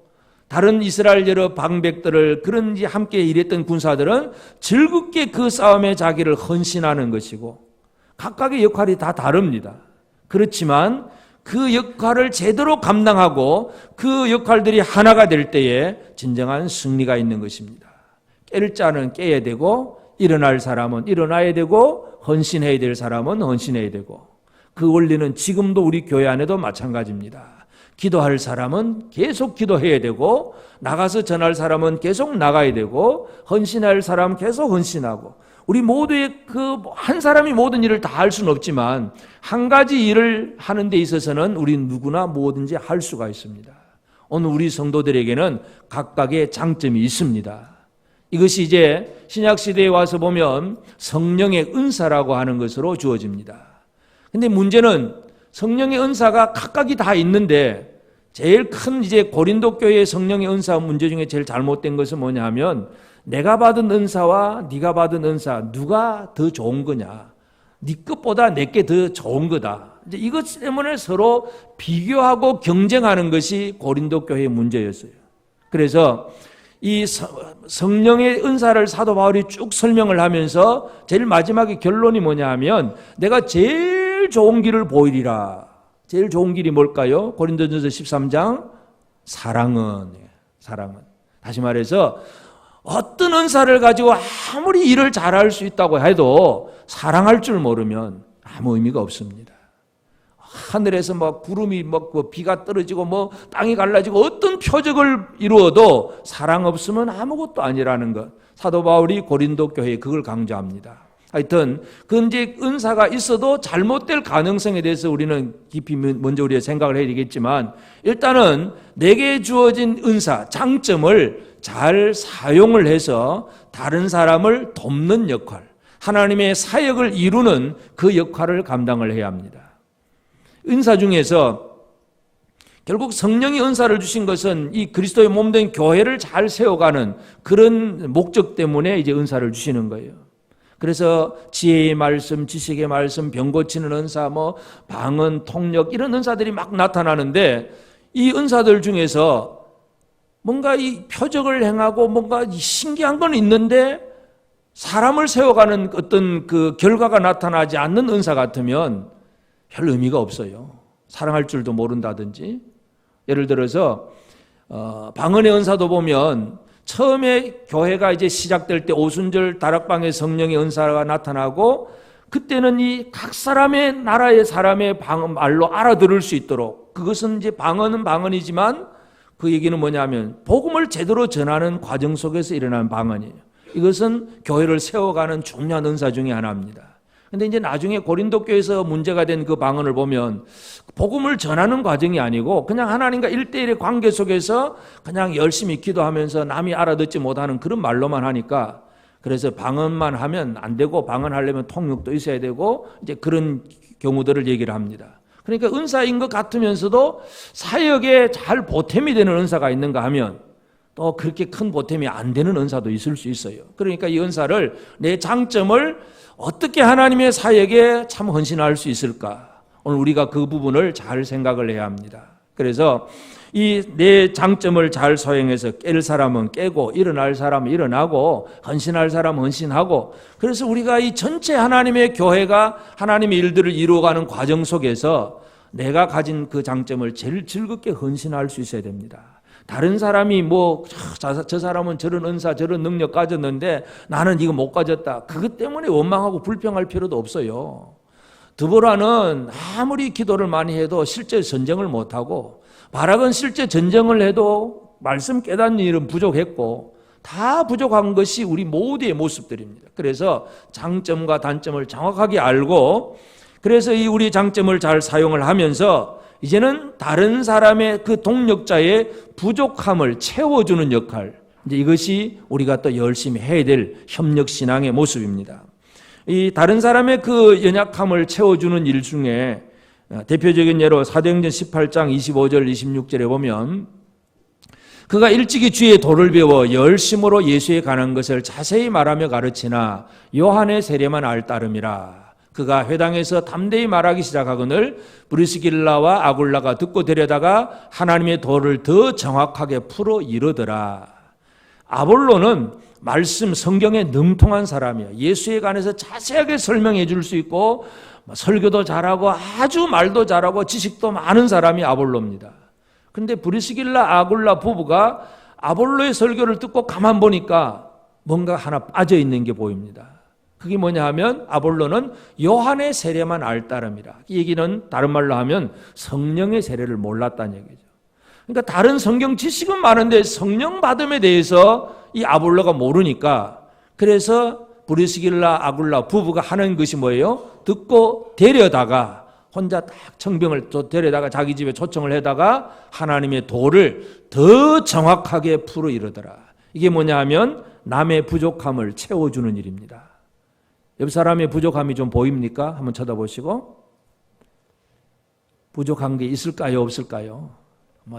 다른 이스라엘 여러 방백들을 그런지 함께 일했던 군사들은 즐겁게 그 싸움에 자기를 헌신하는 것이고, 각각의 역할이 다 다릅니다. 그렇지만 그 역할을 제대로 감당하고 그 역할들이 하나가 될 때에 진정한 승리가 있는 것입니다. 깰 자는 깨야 되고, 일어날 사람은 일어나야 되고, 헌신해야 될 사람은 헌신해야 되고, 그 원리는 지금도 우리 교회 안에도 마찬가지입니다. 기도할 사람은 계속 기도해야 되고, 나가서 전할 사람은 계속 나가야 되고, 헌신할 사람은 계속 헌신하고, 우리 모두의 그 한 사람이 모든 일을 다 할 수는 없지만 한 가지 일을 하는 데 있어서는 우리 누구나 뭐든지 할 수가 있습니다. 오늘 우리 성도들에게는 각각의 장점이 있습니다. 이것이 이제 신약시대에 와서 보면 성령의 은사라고 하는 것으로 주어집니다. 근데 문제는 성령의 은사가 각각이 다 있는데, 제일 큰 이제 고린도 교회의 성령의 은사 문제 중에 제일 잘못된 것은 뭐냐 하면, 내가 받은 은사와 네가 받은 은사 누가 더 좋은 거냐, 네 것보다 내게 더 좋은 거다. 이제 이것 때문에 서로 비교하고 경쟁하는 것이 고린도 교회의 문제였어요. 그래서 이 성령의 은사를 사도 바울이 쭉 설명을 하면서 제일 마지막에 결론이 뭐냐 하면, 내가 제일 좋은 길을 보이리라. 제일 좋은 길이 뭘까요? 고린도전서 13장 사랑은. 다시 말해서 어떤 은사를 가지고 아무리 일을 잘할 수 있다고 해도 사랑할 줄 모르면 아무 의미가 없습니다. 하늘에서 막 구름이 막 비가 떨어지고 뭐 땅이 갈라지고 어떤 표적을 이루어도 사랑 없으면 아무것도 아니라는 것, 사도 바울이 고린도 교회에 그걸 강조합니다. 하여튼 그 이제 은사가 있어도 잘못될 가능성에 대해서 우리는 깊이 먼저 우리가 생각을 해야 되겠지만, 일단은 내게 주어진 은사, 장점을 잘 사용을 해서 다른 사람을 돕는 역할, 하나님의 사역을 이루는 그 역할을 감당을 해야 합니다. 은사 중에서 결국 성령이 은사를 주신 것은 이 그리스도의 몸된 교회를 잘 세워가는 그런 목적 때문에 이제 은사를 주시는 거예요. 그래서 지혜의 말씀, 지식의 말씀, 병 고치는 은사, 뭐 방언, 통역 이런 은사들이 막 나타나는데, 이 은사들 중에서 뭔가 이 표적을 행하고 뭔가 신기한 건 있는데 사람을 세워가는 어떤 그 결과가 나타나지 않는 은사 같으면 별 의미가 없어요. 사랑할 줄도 모른다든지. 예를 들어서 방언의 은사도 보면 처음에 교회가 이제 시작될 때 오순절 다락방에 성령의 은사가 나타나고, 그때는 이 각 사람의 나라의 사람의 말로 알아들을 수 있도록, 그것은 이제 방언은 방언이지만 그 얘기는 뭐냐면 복음을 제대로 전하는 과정 속에서 일어나는 방언이에요. 이것은 교회를 세워가는 중요한 은사 중에 하나입니다. 근데 이제 나중에 고린도 교회에서 문제가 된 그 방언을 보면 복음을 전하는 과정이 아니고 그냥 하나님과 1대1의 관계 속에서 그냥 열심히 기도하면서 남이 알아듣지 못하는 그런 말로만 하니까, 그래서 방언만 하면 안 되고 방언하려면 통역도 있어야 되고 이제 그런 경우들을 얘기를 합니다. 그러니까 은사인 것 같으면서도 사역에 잘 보탬이 되는 은사가 있는가 하면 또 그렇게 큰 보탬이 안 되는 은사도 있을 수 있어요. 그러니까 이 은사를, 내 장점을 어떻게 하나님의 사역에 참 헌신할 수 있을까? 오늘 우리가 그 부분을 잘 생각을 해야 합니다. 그래서 이 내 장점을 잘 사용해서 깰 사람은 깨고, 일어날 사람은 일어나고, 헌신할 사람은 헌신하고, 그래서 우리가 이 전체 하나님의 교회가 하나님의 일들을 이루어가는 과정 속에서 내가 가진 그 장점을 제일 즐겁게 헌신할 수 있어야 됩니다. 다른 사람이 뭐 저 사람은 저런 은사 저런 능력 가졌는데 나는 이거 못 가졌다, 그것 때문에 원망하고 불평할 필요도 없어요. 드보라는 아무리 기도를 많이 해도 실제 전쟁을 못하고, 바락은 실제 전쟁을 해도 말씀 깨닫는 일은 부족했고, 다 부족한 것이 우리 모두의 모습들입니다. 그래서 장점과 단점을 정확하게 알고, 그래서 이 우리 장점을 잘 사용을 하면서 이제는 다른 사람의 그 동력자의 부족함을 채워주는 역할, 이제 이것이 우리가 또 열심히 해야 될 협력신앙의 모습입니다. 이 다른 사람의 그 연약함을 채워주는 일 중에 대표적인 예로 사도행전 18장 25절 26절에 보면, 그가 일찍이 주의 도를 배워 열심으로 예수에 관한 것을 자세히 말하며 가르치나 요한의 세례만 알 따름이라. 그가 회당에서 담대히 말하기 시작하거늘 브리스길라와 아굴라가 듣고 데려다가 하나님의 도를 더 정확하게 풀어 이르더라. 아볼로는 말씀 성경에 능통한 사람이에요. 예수에 관해서 자세하게 설명해 줄 수 있고 설교도 잘하고 아주 말도 잘하고 지식도 많은 사람이 아볼로입니다. 그런데 브리스길라 아굴라 부부가 아볼로의 설교를 듣고 가만 보니까 뭔가 하나 빠져 있는 게 보입니다. 그게 뭐냐 하면 아볼로는 요한의 세례만 알 따름이라. 이 얘기는 다른 말로 하면 성령의 세례를 몰랐다는 얘기죠. 그러니까 다른 성경 지식은 많은데 성령 받음에 대해서 이 아볼로가 모르니까, 그래서 브리스길라 아굴라 부부가 하는 것이 뭐예요? 듣고 데려다가 혼자 딱 청병을 데려다가 자기 집에 초청을 해다가 하나님의 도를 더 정확하게 풀어 이르더라. 이게 뭐냐 하면 남의 부족함을 채워주는 일입니다. 옆 사람의 부족함이 좀 보입니까? 한번 쳐다보시고. 부족한 게 있을까요? 없을까요?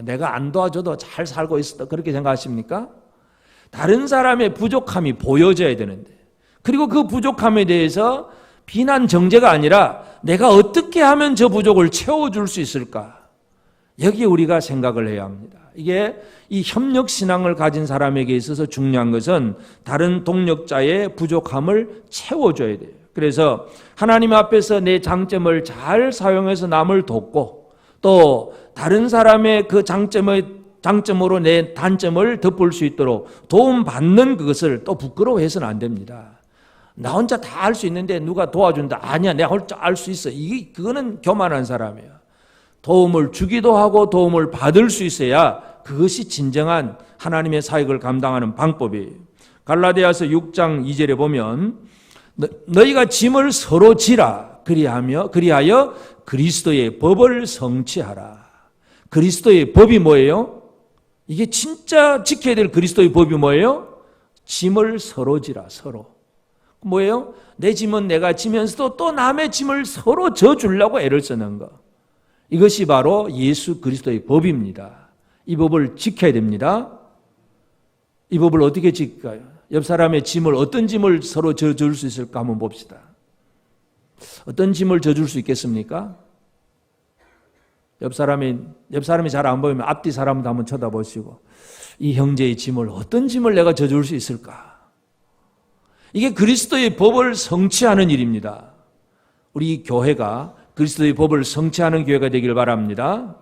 내가 안 도와줘도 잘 살고 있었다, 그렇게 생각하십니까? 다른 사람의 부족함이 보여져야 되는데, 그리고 그 부족함에 대해서 비난 정죄가 아니라 내가 어떻게 하면 저 부족을 채워줄 수 있을까? 여기에 우리가 생각을 해야 합니다. 이게 이 협력신앙을 가진 사람에게 있어서 중요한 것은 다른 동력자의 부족함을 채워줘야 돼요. 그래서 하나님 앞에서 내 장점을 잘 사용해서 남을 돕고, 또 다른 사람의 그 장점으로 내 단점을 덮을 수 있도록 도움받는 그것을 또 부끄러워해서는 안 됩니다. 나 혼자 다 할 수 있는데 누가 도와준다. 아니야, 내가 혼자 알 수 있어. 그거는 교만한 사람이에요. 도움을 주기도 하고 도움을 받을 수 있어야 그것이 진정한 하나님의 사역을 감당하는 방법이에요. 갈라디아서 6장 2절에 보면 너희가 짐을 서로 지라. 그리하여 그리스도의 법을 성취하라. 그리스도의 법이 뭐예요? 이게 진짜 지켜야 될 그리스도의 법이 뭐예요? 짐을 서로 지라. 서로. 뭐예요? 내 짐은 내가 지면서도 또 남의 짐을 서로 져주려고 애를 쓰는 거. 이것이 바로 예수 그리스도의 법입니다. 이 법을 지켜야 됩니다. 이 법을 어떻게 지킬까요? 옆 사람의 짐을, 어떤 짐을 서로 져줄 수 있을까 한번 봅시다. 어떤 짐을 져줄 수 있겠습니까? 옆 사람이 잘 안 보이면 앞뒤 사람도 한번 쳐다보시고, 이 형제의 짐을, 어떤 짐을 내가 져줄 수 있을까? 이게 그리스도의 법을 성취하는 일입니다. 우리 교회가 그리스도의 법을 성취하는 교회가 되길 바랍니다.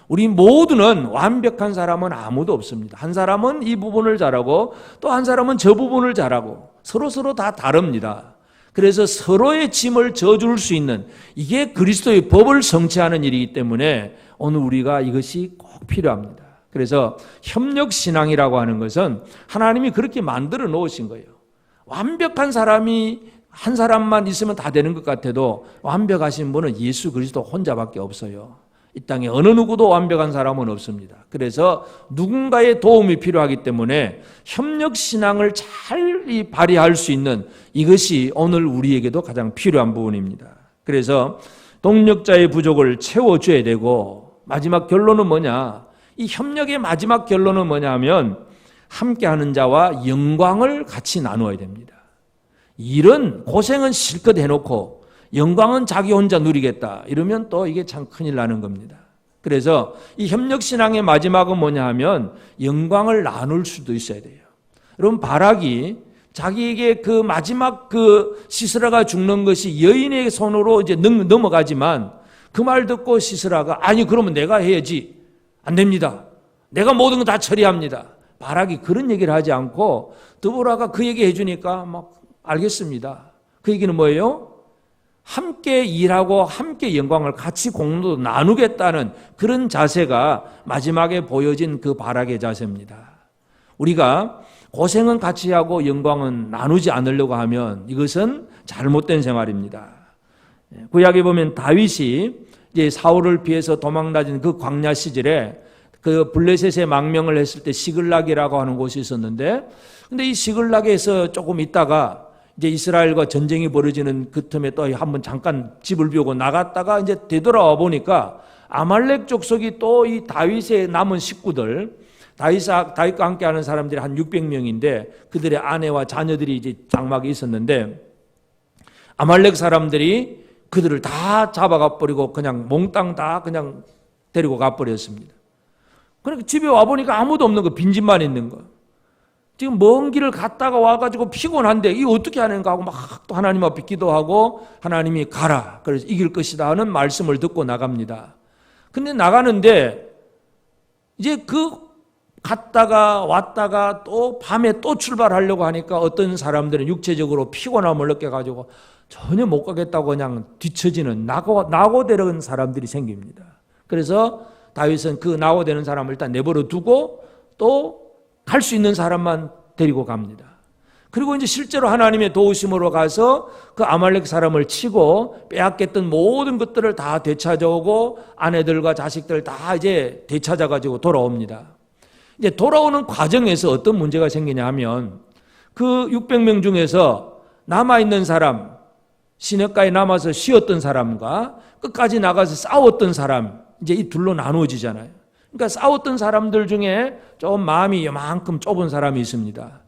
우리 모두는 완벽한 사람은 아무도 없습니다. 한 사람은 이 부분을 잘하고 또 한 사람은 저 부분을 잘하고 서로 다 다릅니다. 그래서 서로의 짐을 져줄 수 있는, 이게 그리스도의 법을 성취하는 일이기 때문에 오늘 우리가 이것이 꼭 필요합니다. 그래서 협력신앙이라고 하는 것은 하나님이 그렇게 만들어 놓으신 거예요. 완벽한 사람이 한 사람만 있으면 다 되는 것 같아도 완벽하신 분은 예수 그리스도 혼자밖에 없어요. 이 땅에 어느 누구도 완벽한 사람은 없습니다. 그래서 누군가의 도움이 필요하기 때문에 협력신앙을 잘 발휘할 수 있는 이것이 오늘 우리에게도 가장 필요한 부분입니다. 그래서 동력자의 부족을 채워줘야 되고, 마지막 결론은 뭐냐? 이 협력의 마지막 결론은 뭐냐 하면 함께하는 자와 영광을 같이 나누어야 됩니다. 일은, 고생은 실컷 해놓고 영광은 자기 혼자 누리겠다 이러면 또 이게 참 큰일 나는 겁니다. 그래서 이 협력신앙의 마지막은 뭐냐 하면 영광을 나눌 수도 있어야 돼요. 여러분, 바락이 자기에게 그 마지막 그 시스라가 죽는 것이 여인의 손으로 이제 넘어가지만 그 말 듣고 시스라가 아니 그러면 내가 해야지. 안 됩니다. 내가 모든 거 다 처리합니다. 바락이 그런 얘기를 하지 않고 드보라가 그 얘기 해주니까 막 알겠습니다. 그 얘기는 뭐예요? 함께 일하고 함께 영광을 같이 공로도 나누겠다는 그런 자세가 마지막에 보여진 그 바락의 자세입니다. 우리가 고생은 같이 하고 영광은 나누지 않으려고 하면 이것은 잘못된 생활입니다. 구약에 보면 다윗이 이제 사울을 피해서 도망다닌 그 광야 시절에 그 블레셋에 망명을 했을 때 시글락이라고 하는 곳이 있었는데, 근데 이 시글락에서 조금 있다가 이제 이스라엘과 전쟁이 벌어지는 그 틈에 또 한번 잠깐 집을 비우고 나갔다가 이제 되돌아와 보니까 아말렉 족속이 또 이 다윗의 남은 식구들, 다윗과 함께 하는 사람들이 한 600명인데 그들의 아내와 자녀들이 이제 장막에 있었는데, 아말렉 사람들이 그들을 다 잡아가 버리고 그냥 몽땅 다 그냥 데리고 가버렸습니다. 그러니까 집에 와보니까 아무도 없는 거, 빈집만 있는 거. 지금 먼 길을 갔다가 와가지고 피곤한데 이 어떻게 하는가 하고 막 또 하나님 앞에 기도하고 하나님이 가라, 그래서 이길 것이다 하는 말씀을 듣고 나갑니다. 근데 나가는데 이제 그 갔다가 왔다가 또 밤에 또 출발하려고 하니까 어떤 사람들은 육체적으로 피곤함을 느껴가지고 전혀 못 가겠다고 그냥 뒤처지는 낙오되는 사람들이 생깁니다. 그래서 다윗은 그 낙오되는 사람을 일단 내버려 두고 또 갈 수 있는 사람만 데리고 갑니다. 그리고 이제 실제로 하나님의 도우심으로 가서 그 아말렉 사람을 치고 빼앗겼던 모든 것들을 다 되찾아오고 아내들과 자식들 다 이제 되찾아가지고 돌아옵니다. 이제 돌아오는 과정에서 어떤 문제가 생기냐 하면 그 600명 중에서 남아있는 사람, 시냇가에 남아서 쉬었던 사람과 끝까지 나가서 싸웠던 사람, 이제 이 둘로 나누어지잖아요. 그러니까 싸웠던 사람들 중에 좀 마음이 요만큼 좁은 사람이 있습니다.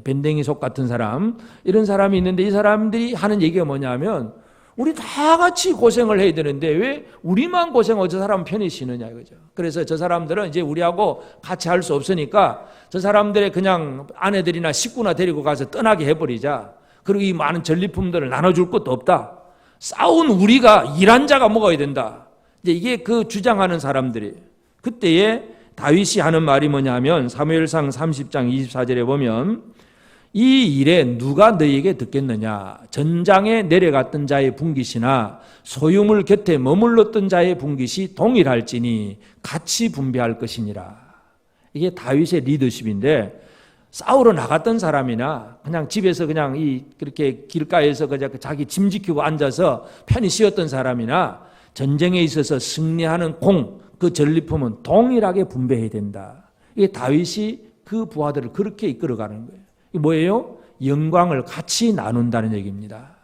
밴댕이 속 같은 사람, 이런 사람이 있는데 이 사람들이 하는 얘기가 뭐냐면 우리 다 같이 고생을 해야 되는데 왜 우리만 고생하고 저 사람은 편히 쉬느냐 이거죠. 그래서 저 사람들은 이제 우리하고 같이 할 수 없으니까 저 사람들의 그냥 아내들이나 식구나 데리고 가서 떠나게 해버리자. 그리고 이 많은 전리품들을 나눠줄 것도 없다. 싸운 우리가 일한 자가 먹어야 된다. 이제 이게 그 주장하는 사람들이. 그때에 다윗이 하는 말이 뭐냐면 사무엘상 30장 24절에 보면 이 일에 누가 너희에게 듣겠느냐, 전장에 내려갔던 자의 분깃이나 소유물 곁에 머물렀던 자의 분깃이 동일할지니 같이 분배할 것이니라. 이게 다윗의 리더십인데 싸우러 나갔던 사람이나 그냥 집에서 그냥 그렇게 길가에서 그냥 자기 짐 지키고 앉아서 편히 쉬었던 사람이나 전쟁에 있어서 승리하는 그 전리품은 동일하게 분배해야 된다. 이게 다윗이 그 부하들을 그렇게 이끌어가는 거예요. 이게 뭐예요? 영광을 같이 나눈다는 얘기입니다.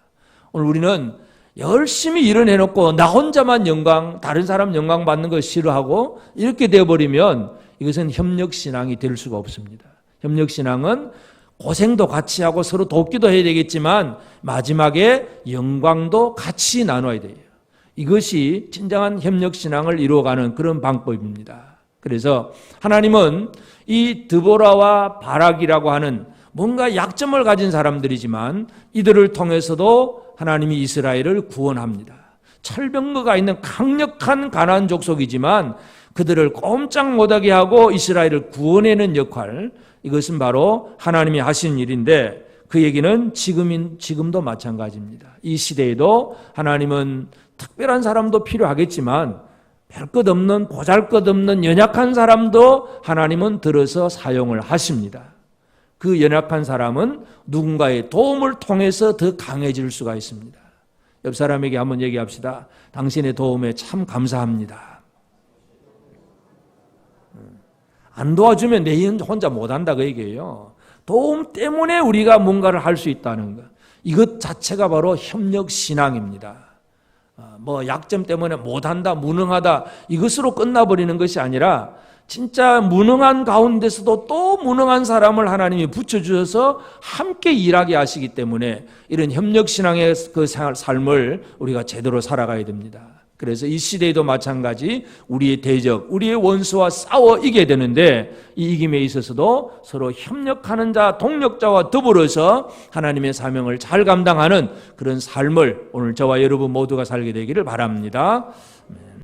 오늘 우리는 열심히 일을 해놓고 나 혼자만 영광, 다른 사람 영광 받는 걸 싫어하고 이렇게 되어버리면 이것은 협력신앙이 될 수가 없습니다. 협력신앙은 고생도 같이 하고 서로 돕기도 해야 되겠지만 마지막에 영광도 같이 나눠야 돼요. 이것이 진정한 협력신앙을 이루어가는 그런 방법입니다. 그래서 하나님은 이 드보라와 바락이라고 하는 뭔가 약점을 가진 사람들이지만 이들을 통해서도 하나님이 이스라엘을 구원합니다. 철병거가 있는 강력한 가나안 족속이지만 그들을 꼼짝 못하게 하고 이스라엘을 구원해내는 역할, 이것은 바로 하나님이 하신 일인데 그 얘기는 지금도 마찬가지입니다. 이 시대에도 하나님은 특별한 사람도 필요하겠지만 별것 없는 보잘것없는 연약한 사람도 하나님은 들어서 사용을 하십니다. 그 연약한 사람은 누군가의 도움을 통해서 더 강해질 수가 있습니다. 옆 사람에게 한번 얘기합시다. 당신의 도움에 참 감사합니다. 안 도와주면 내 혼자 못한다 그 얘기예요. 도움 때문에 우리가 뭔가를 할 수 있다는 것, 이것 자체가 바로 협력신앙입니다. 뭐 약점 때문에 못한다, 무능하다 이것으로 끝나버리는 것이 아니라 진짜 무능한 가운데서도 또 무능한 사람을 하나님이 붙여주셔서 함께 일하게 하시기 때문에 이런 협력신앙의 그 삶을 우리가 제대로 살아가야 됩니다. 그래서 이 시대에도 마찬가지 우리의 대적, 우리의 원수와 싸워 이겨야 되는데 이 이김에 있어서도 서로 협력하는 자, 동력자와 더불어서 하나님의 사명을 잘 감당하는 그런 삶을 오늘 저와 여러분 모두가 살게 되기를 바랍니다.